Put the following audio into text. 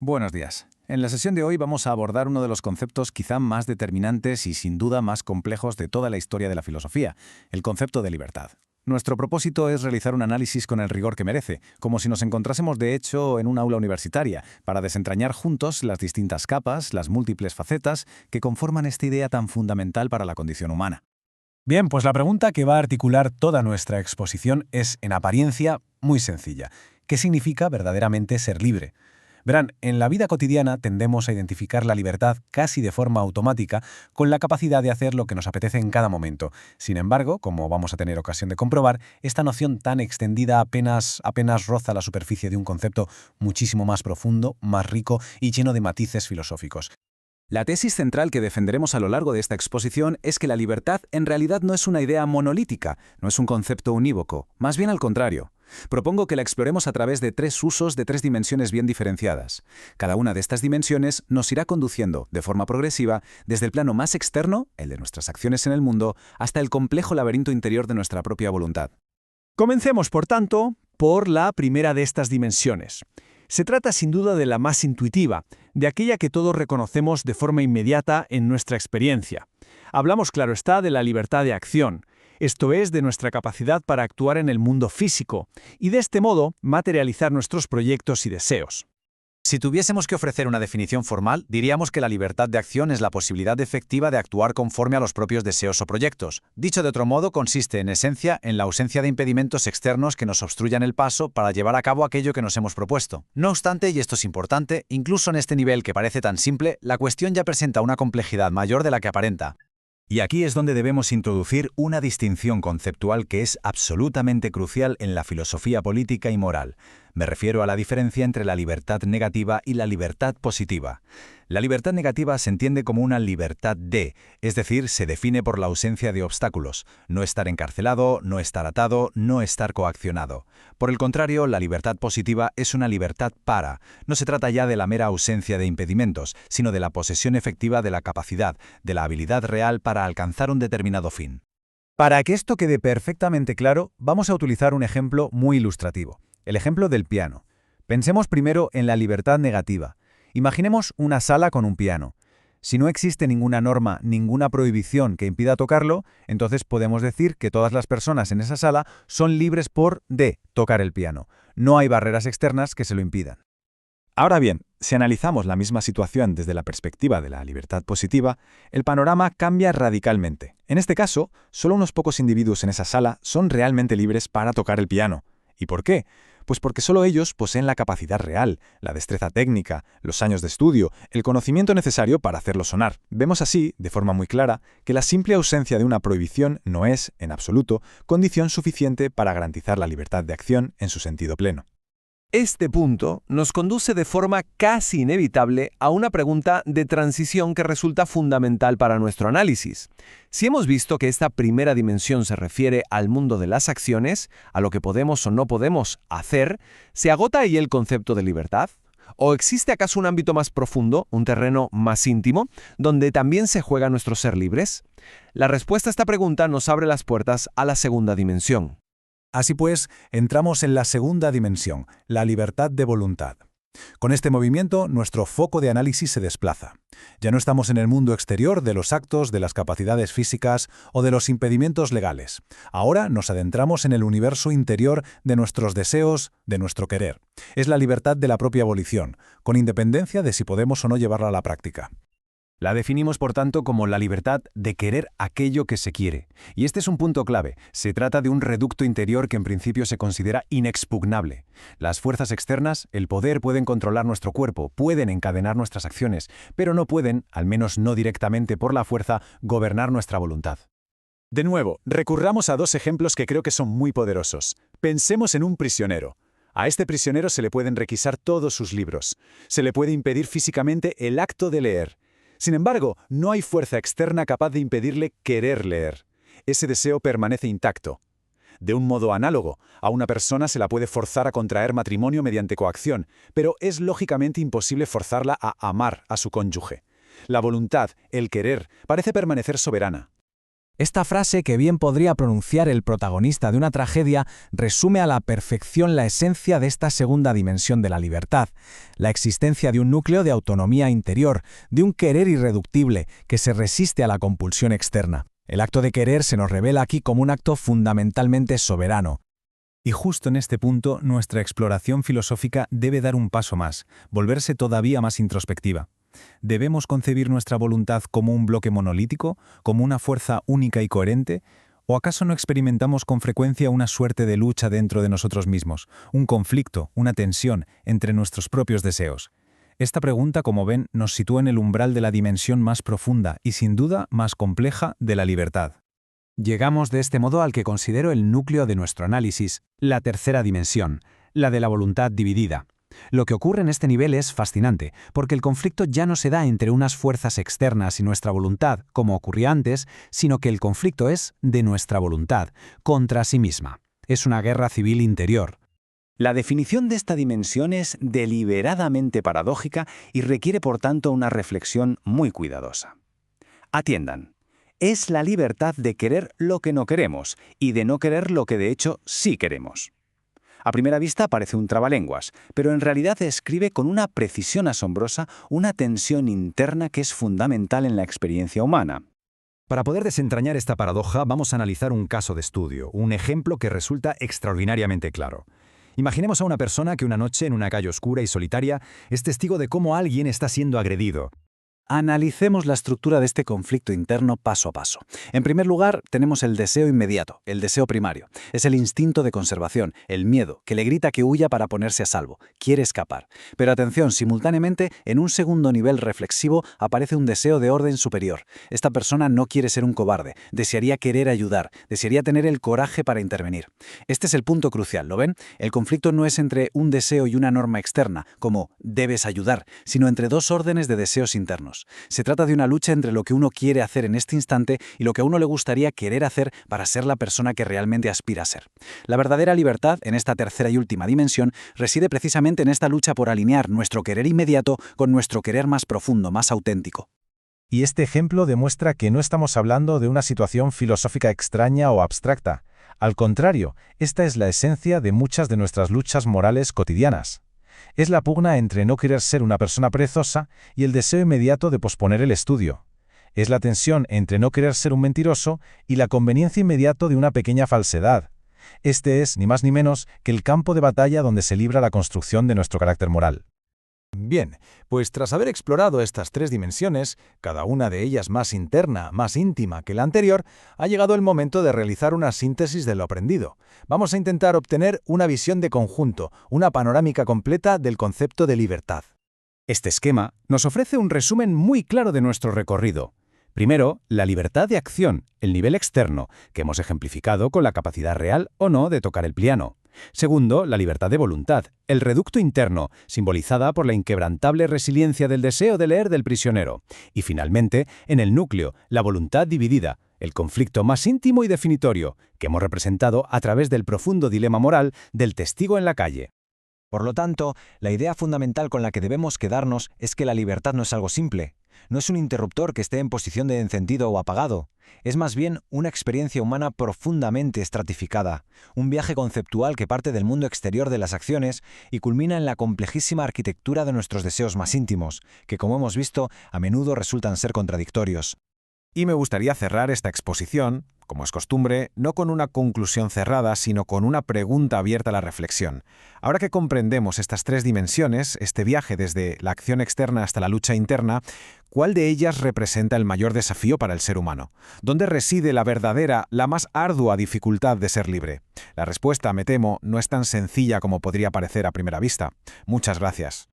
Buenos días. En la sesión de hoy vamos a abordar uno de los conceptos quizá más determinantes y sin duda más complejos de toda la historia de la filosofía, el concepto de libertad. Nuestro propósito es realizar un análisis con el rigor que merece, como si nos encontrásemos de hecho en un aula universitaria, para desentrañar juntos las distintas capas, las múltiples facetas que conforman esta idea tan fundamental para la condición humana. Bien, pues la pregunta que va a articular toda nuestra exposición es, en apariencia, muy sencilla. ¿Qué significa verdaderamente ser libre? Verán, en la vida cotidiana tendemos a identificar la libertad casi de forma automática con la capacidad de hacer lo que nos apetece en cada momento. Sin embargo, como vamos a tener ocasión de comprobar, esta noción tan extendida apenas roza la superficie de un concepto muchísimo más profundo, más rico y lleno de matices filosóficos. La tesis central que defenderemos a lo largo de esta exposición es que la libertad en realidad no es una idea monolítica, no es un concepto unívoco, más bien al contrario. Propongo que la exploremos a través de tres usos de tres dimensiones bien diferenciadas. Cada una de estas dimensiones nos irá conduciendo, de forma progresiva, desde el plano más externo, el de nuestras acciones en el mundo, hasta el complejo laberinto interior de nuestra propia voluntad. Comencemos, por tanto, por la primera de estas dimensiones. Se trata sin duda de la más intuitiva, de aquella que todos reconocemos de forma inmediata en nuestra experiencia. Hablamos, claro está, de la libertad de acción, esto es, de nuestra capacidad para actuar en el mundo físico, y de este modo materializar nuestros proyectos y deseos. Si tuviésemos que ofrecer una definición formal, diríamos que la libertad de acción es la posibilidad efectiva de actuar conforme a los propios deseos o proyectos. Dicho de otro modo, consiste en esencia en la ausencia de impedimentos externos que nos obstruyan el paso para llevar a cabo aquello que nos hemos propuesto. No obstante, y esto es importante, incluso en este nivel que parece tan simple, la cuestión ya presenta una complejidad mayor de la que aparenta. Y aquí es donde debemos introducir una distinción conceptual que es absolutamente crucial en la filosofía política y moral. Me refiero a la diferencia entre la libertad negativa y la libertad positiva. La libertad negativa se entiende como una libertad de, es decir, se define por la ausencia de obstáculos, no estar encarcelado, no estar atado, no estar coaccionado. Por el contrario, la libertad positiva es una libertad para. No se trata ya de la mera ausencia de impedimentos, sino de la posesión efectiva de la capacidad, de la habilidad real para alcanzar un determinado fin. Para que esto quede perfectamente claro, vamos a utilizar un ejemplo muy ilustrativo, el ejemplo del piano. Pensemos primero en la libertad negativa. Imaginemos una sala con un piano. Si no existe ninguna norma, ninguna prohibición que impida tocarlo, entonces podemos decir que todas las personas en esa sala son libres de tocar el piano. No hay barreras externas que se lo impidan. Ahora bien, si analizamos la misma situación desde la perspectiva de la libertad positiva, el panorama cambia radicalmente. En este caso, solo unos pocos individuos en esa sala son realmente libres para tocar el piano. ¿Y por qué? Pues porque solo ellos poseen la capacidad real, la destreza técnica, los años de estudio, el conocimiento necesario para hacerlo sonar. Vemos así, de forma muy clara, que la simple ausencia de una prohibición no es, en absoluto, condición suficiente para garantizar la libertad de acción en su sentido pleno. Este punto nos conduce de forma casi inevitable a una pregunta de transición que resulta fundamental para nuestro análisis. Si hemos visto que esta primera dimensión se refiere al mundo de las acciones, a lo que podemos o no podemos hacer, ¿se agota ahí el concepto de libertad? ¿O existe acaso un ámbito más profundo, un terreno más íntimo, donde también se juega nuestro ser libres? La respuesta a esta pregunta nos abre las puertas a la segunda dimensión. Así pues, entramos en la segunda dimensión, la libertad de voluntad. Con este movimiento, nuestro foco de análisis se desplaza. Ya no estamos en el mundo exterior de los actos, de las capacidades físicas o de los impedimentos legales. Ahora nos adentramos en el universo interior de nuestros deseos, de nuestro querer. Es la libertad de la propia volición, con independencia de si podemos o no llevarla a la práctica. La definimos, por tanto, como la libertad de querer aquello que se quiere. Y este es un punto clave. Se trata de un reducto interior que en principio se considera inexpugnable. Las fuerzas externas, el poder, pueden controlar nuestro cuerpo, pueden encadenar nuestras acciones, pero no pueden, al menos no directamente por la fuerza, gobernar nuestra voluntad. De nuevo, recurramos a dos ejemplos que creo que son muy poderosos. Pensemos en un prisionero. A este prisionero se le pueden requisar todos sus libros. Se le puede impedir físicamente el acto de leer. Sin embargo, no hay fuerza externa capaz de impedirle querer leer. Ese deseo permanece intacto. De un modo análogo, a una persona se la puede forzar a contraer matrimonio mediante coacción, pero es lógicamente imposible forzarla a amar a su cónyuge. La voluntad, el querer, parece permanecer soberana. Esta frase, que bien podría pronunciar el protagonista de una tragedia, resume a la perfección la esencia de esta segunda dimensión de la libertad, la existencia de un núcleo de autonomía interior, de un querer irreductible que se resiste a la compulsión externa. El acto de querer se nos revela aquí como un acto fundamentalmente soberano. Y justo en este punto, nuestra exploración filosófica debe dar un paso más, volverse todavía más introspectiva. ¿Debemos concebir nuestra voluntad como un bloque monolítico, como una fuerza única y coherente? ¿O acaso no experimentamos con frecuencia una suerte de lucha dentro de nosotros mismos, un conflicto, una tensión entre nuestros propios deseos? Esta pregunta, como ven, nos sitúa en el umbral de la dimensión más profunda y sin duda más compleja de la libertad. Llegamos de este modo al que considero el núcleo de nuestro análisis, la tercera dimensión, la de la voluntad dividida. Lo que ocurre en este nivel es fascinante, porque el conflicto ya no se da entre unas fuerzas externas y nuestra voluntad, como ocurría antes, sino que el conflicto es de nuestra voluntad, contra sí misma. Es una guerra civil interior. La definición de esta dimensión es deliberadamente paradójica y requiere por tanto una reflexión muy cuidadosa. Atiendan. Es la libertad de querer lo que no queremos y de no querer lo que de hecho sí queremos. A primera vista parece un trabalenguas, pero en realidad describe con una precisión asombrosa una tensión interna que es fundamental en la experiencia humana. Para poder desentrañar esta paradoja, vamos a analizar un caso de estudio, un ejemplo que resulta extraordinariamente claro. Imaginemos a una persona que una noche en una calle oscura y solitaria es testigo de cómo alguien está siendo agredido. Analicemos la estructura de este conflicto interno paso a paso. En primer lugar, tenemos el deseo inmediato, el deseo primario. Es el instinto de conservación, el miedo, que le grita que huya para ponerse a salvo. Quiere escapar. Pero atención, simultáneamente, en un segundo nivel reflexivo aparece un deseo de orden superior. Esta persona no quiere ser un cobarde, desearía querer ayudar, desearía tener el coraje para intervenir. Este es el punto crucial, ¿lo ven? El conflicto no es entre un deseo y una norma externa, como debes ayudar, sino entre dos órdenes de deseos internos. Se trata de una lucha entre lo que uno quiere hacer en este instante y lo que a uno le gustaría querer hacer para ser la persona que realmente aspira a ser. La verdadera libertad, en esta tercera y última dimensión, reside precisamente en esta lucha por alinear nuestro querer inmediato con nuestro querer más profundo, más auténtico. Y este ejemplo demuestra que no estamos hablando de una situación filosófica extraña o abstracta. Al contrario, esta es la esencia de muchas de nuestras luchas morales cotidianas. Es la pugna entre no querer ser una persona perezosa y el deseo inmediato de posponer el estudio. Es la tensión entre no querer ser un mentiroso y la conveniencia inmediata de una pequeña falsedad. Este es, ni más ni menos, que el campo de batalla donde se libra la construcción de nuestro carácter moral. Bien, pues tras haber explorado estas tres dimensiones, cada una de ellas más interna, más íntima que la anterior, ha llegado el momento de realizar una síntesis de lo aprendido. Vamos a intentar obtener una visión de conjunto, una panorámica completa del concepto de libertad. Este esquema nos ofrece un resumen muy claro de nuestro recorrido. Primero, la libertad de acción, el nivel externo, que hemos ejemplificado con la capacidad real o no de tocar el piano. Segundo, la libertad de voluntad, el reducto interno, simbolizada por la inquebrantable resiliencia del deseo de leer del prisionero. Y finalmente, en el núcleo, la voluntad dividida, el conflicto más íntimo y definitorio, que hemos representado a través del profundo dilema moral del testigo en la calle. Por lo tanto, la idea fundamental con la que debemos quedarnos es que la libertad no es algo simple. No es un interruptor que esté en posición de encendido o apagado. Es más bien una experiencia humana profundamente estratificada, un viaje conceptual que parte del mundo exterior de las acciones y culmina en la complejísima arquitectura de nuestros deseos más íntimos, que como hemos visto, a menudo resultan ser contradictorios. Y me gustaría cerrar esta exposición, como es costumbre, no con una conclusión cerrada, sino con una pregunta abierta a la reflexión. Ahora que comprendemos estas tres dimensiones, este viaje desde la acción externa hasta la lucha interna, ¿cuál de ellas representa el mayor desafío para el ser humano? ¿Dónde reside la verdadera, la más ardua dificultad de ser libre? La respuesta, me temo, no es tan sencilla como podría parecer a primera vista. Muchas gracias.